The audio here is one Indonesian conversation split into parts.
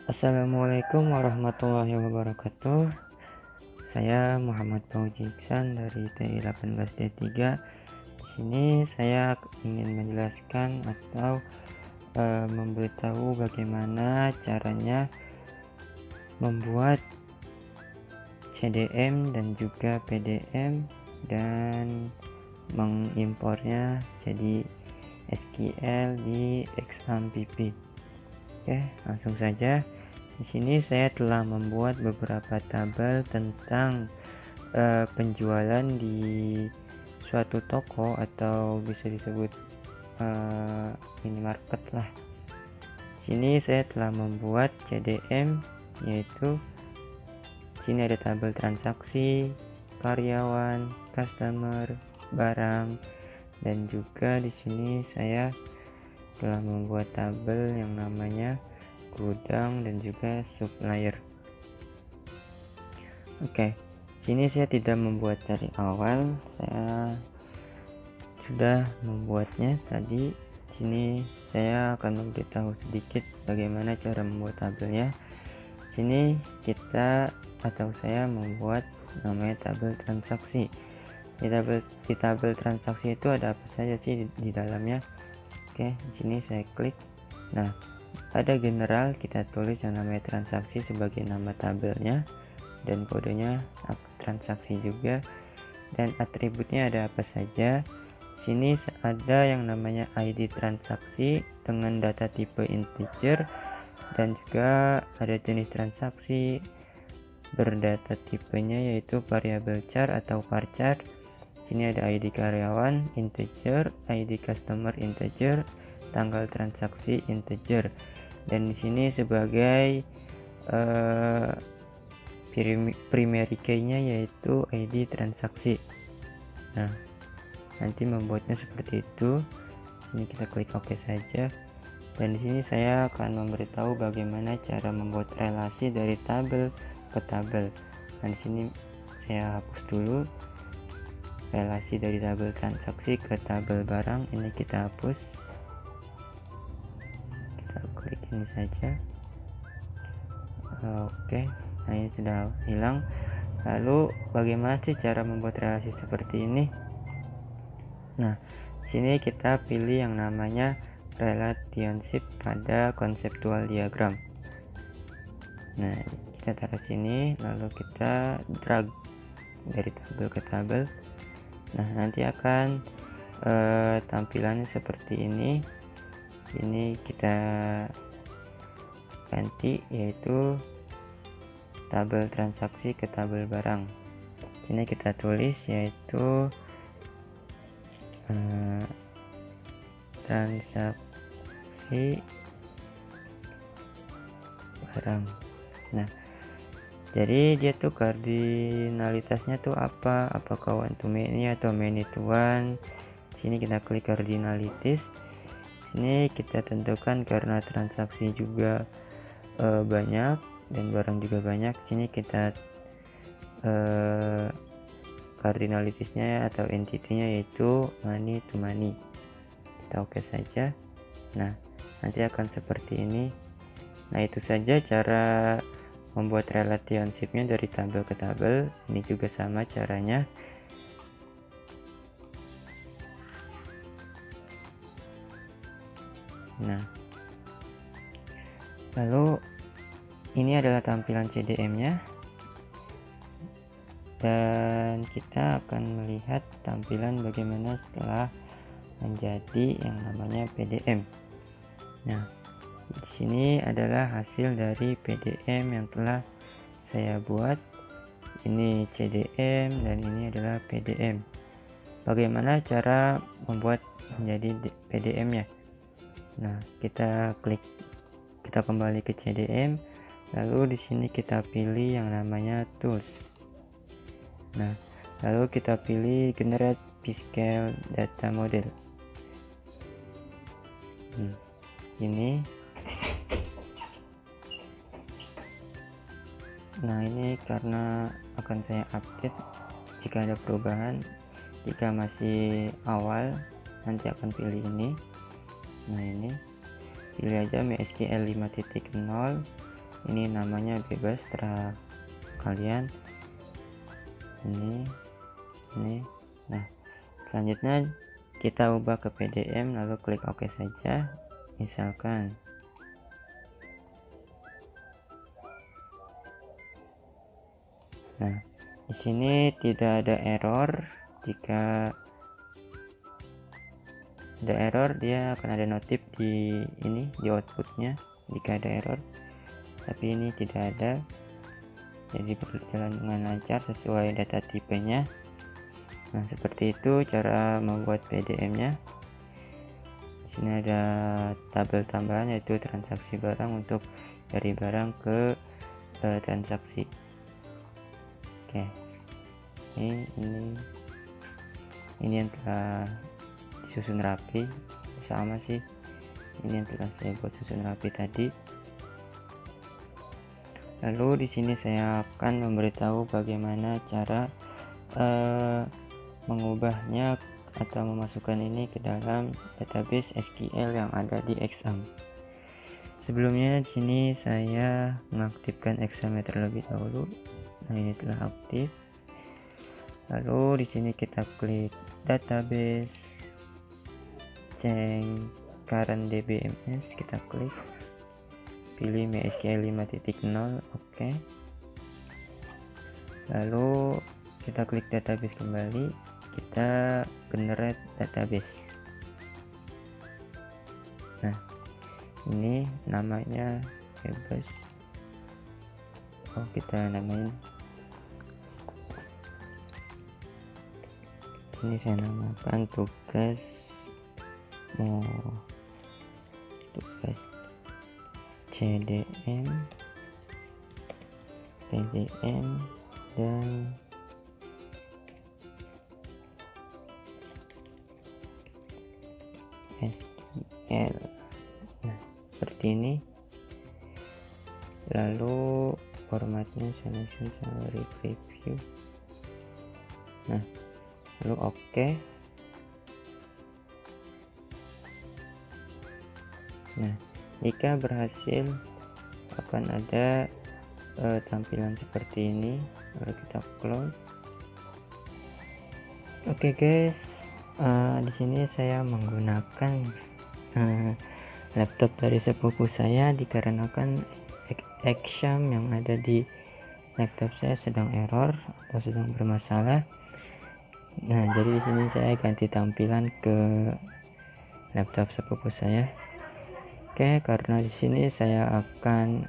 Assalamualaikum warahmatullahi wabarakatuh. Saya Muhammad Fauzi Iksan dari TI 18D3. Di sini saya ingin menjelaskan atau memberitahu bagaimana caranya membuat CDM dan juga PDM dan mengimpornya jadi SQL di XAMPP. Oke, langsung saja. Di sini saya telah membuat beberapa tabel tentang penjualan di suatu toko atau bisa disebut minimarket lah. Di sini saya telah membuat CDM, yaitu sini ada tabel transaksi, karyawan, customer, barang, dan juga di sini saya telah membuat tabel yang namanya gudang dan juga supplier. Oke, sini saya tidak membuat dari awal, saya sudah membuatnya tadi. Sini saya akan memberitahu sedikit bagaimana cara membuat tabelnya. Sini kita atau saya membuat namanya tabel transaksi. Di tabel transaksi itu ada apa saja sih di dalamnya? Oke, di sini saya klik. Nah, pada general kita tulis yang namanya transaksi sebagai nama tabelnya dan kodenya transaksi juga, dan atributnya ada apa saja. Sini ada yang namanya ID transaksi dengan data tipe integer, dan juga ada jenis transaksi berdata tipenya yaitu variable char atau varchar. Sini ada ID karyawan integer, ID customer integer, tanggal transaksi integer, dan di sini sebagai primary key-nya yaitu ID transaksi. Nah, nanti membuatnya seperti itu. Ini kita klik OK saja, dan di sini saya akan memberitahu bagaimana cara membuat relasi dari tabel ke tabel. Nah, di sini saya hapus dulu relasi dari tabel transaksi ke tabel barang. Ini kita hapus, kita klik ini saja. Oke, nah ini sudah hilang. Lalu bagaimana sih cara membuat relasi seperti ini? Nah, sini kita pilih yang namanya relationship pada conceptual diagram. Nah, kita taruh sini, lalu kita drag dari tabel ke tabel. Nah, nanti akan tampilannya seperti ini. Ini kita ganti, yaitu tabel transaksi ke tabel barang. Ini kita tulis yaitu transaksi barang. Nah, jadi dia tuh kardinalitasnya tuh apa? Apakah one to many atau many to one? Sini kita klik cardinalities. Sini kita tentukan karena transaksi juga banyak dan barang juga banyak. Sini kita cardinalitasnya atau entity-nya yaitu money to money. Kita oke saja. Nah, nanti akan seperti ini. Nah, itu saja cara membuat relationship-nya dari tabel ke tabel. Ini juga sama caranya. Nah, lalu ini adalah tampilan CDM-nya, dan kita akan melihat tampilan bagaimana setelah menjadi yang namanya PDM. Nah, di sini adalah hasil dari PDM yang telah saya buat. Ini CDM dan ini adalah PDM. Bagaimana cara membuat menjadi PDM-nya? Nah, kita kembali ke CDM, lalu di sini kita pilih yang namanya tools. Nah, lalu kita pilih generate p-scale data model. Ini. Nah, ini karena akan saya update jika ada perubahan. Jika masih awal, nanti akan pilih ini. Nah, ini pilih aja MySQL 5.0. ini namanya bebas, terserah kalian. Ini. Nah, selanjutnya kita ubah ke PDM, lalu klik OK saja. Misalkan nah, di sini tidak ada error. Jika ada error, dia akan ada notif di ini, di outputnya jika ada error, tapi ini tidak ada, jadi berjalan dengan lancar sesuai data tipenya. Nah, seperti itu cara membuat PDM nya. Di sini ada tabel tambahan, yaitu transaksi barang untuk dari barang ke transaksi. Oke, ini yang telah disusun rapi, sama sih ini yang telah saya buat susun rapi tadi. Lalu di sini saya akan memberitahu bagaimana cara mengubahnya atau memasukkan ini ke dalam database SQL yang ada di exam. Sebelumnya di sini saya mengaktifkan examnya terlebih dahulu. Nah, ini telah aktif. Lalu di sini kita klik database, cek current DBMS, kita klik, pilih MySQL 5.0, oke. Lalu kita klik database kembali, kita generate database. Nah, ini namanya bebas. Kita namain, ini saya namakan tugas CDM, PDM, dan SQL. Nah, seperti ini. Lalu formatnya selection summary preview. Nah, lalu oke. Nah, jika berhasil akan ada tampilan seperti ini. Lalu kita close. Oke guys, di sini saya menggunakan laptop dari sepupu saya, dikarenakan exam yang ada di laptop saya sedang error atau sedang bermasalah. Nah, jadi di sini saya ganti tampilan ke laptop sepupu saya. Oke, karena di sini saya akan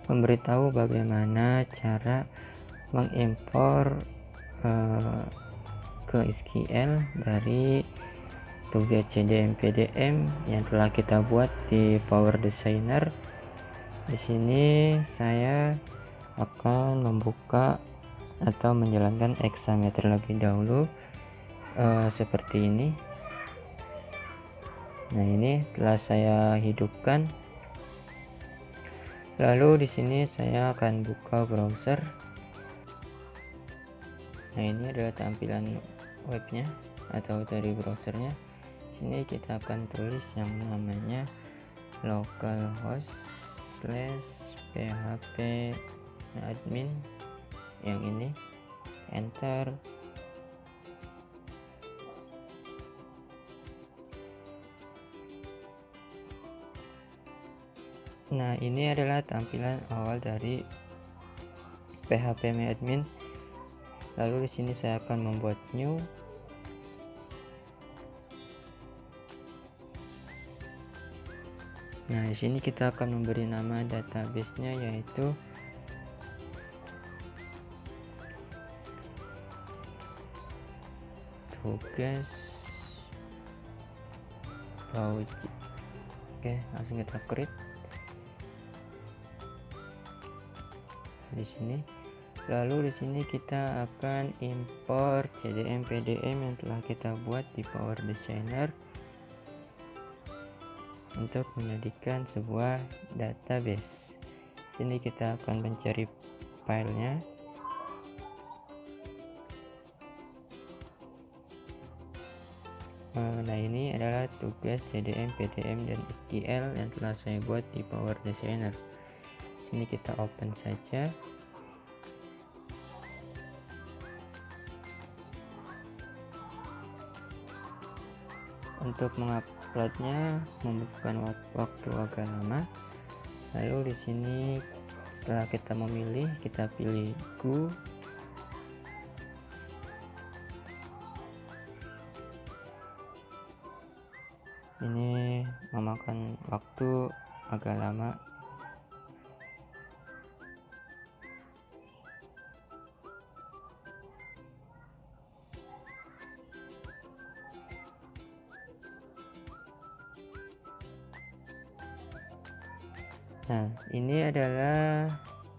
memberitahu bagaimana cara mengimpor ke SQL dari tugas CDM PDM yang telah kita buat di Power Designer. Di sini saya akan membuka atau menjalankan examnya terlebih dahulu, seperti ini. Nah, ini telah saya hidupkan. Lalu di sini saya akan buka browser. Nah, ini adalah tampilan webnya atau dari browsernya. Sini kita akan tulis yang namanya localhost /php admin, yang ini, enter. Nah, ini adalah tampilan awal dari php-admin. Lalu di sini saya akan membuat new. Nah, di sini kita akan memberi nama database-nya, yaitu tugas Bauji. Oke, langsung kita create di sini. Lalu di sini kita akan import CDM PDM yang telah kita buat di Power Designer untuk menjadikan sebuah database. Sini kita akan mencari filenya. Nah, ini adalah tugas CDM, PDM, dan SQL yang telah saya buat di Power Designer. Ini kita open saja. Untuk menguploadnya membutuhkan waktu agak lama. Lalu di sini setelah kita memilih, kita pilih Go. Ini memakan waktu agak lama. Nah, ini adalah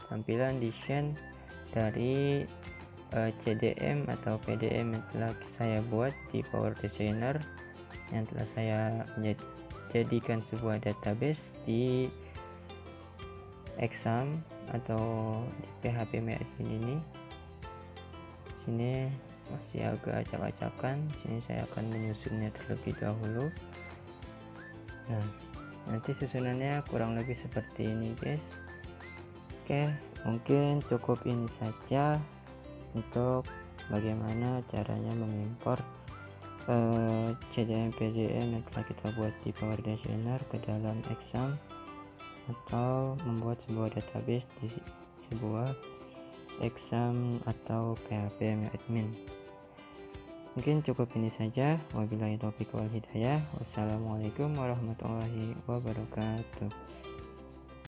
tampilan desain dari CDM atau PDM yang telah saya buat di Power Designer, yang telah saya jadikan sebuah database di exam atau di PHP MyAdmin ini. Sini masih agak acak-acakan. Sini saya akan menyusunnya terlebih dahulu. Nah, nanti susunannya kurang lebih seperti ini, guys. Oke, mungkin cukup ini saja untuk bagaimana caranya mengimpor CDM PDM yang telah kita buat di Power Designer ke dalam exam, atau membuat sebuah database di sebuah exam atau PHP MyAdmin. Mungkin cukup ini saja. Wabillahi taufiq wal hidayah. Wassalamualaikum warahmatullahi wabarakatuh.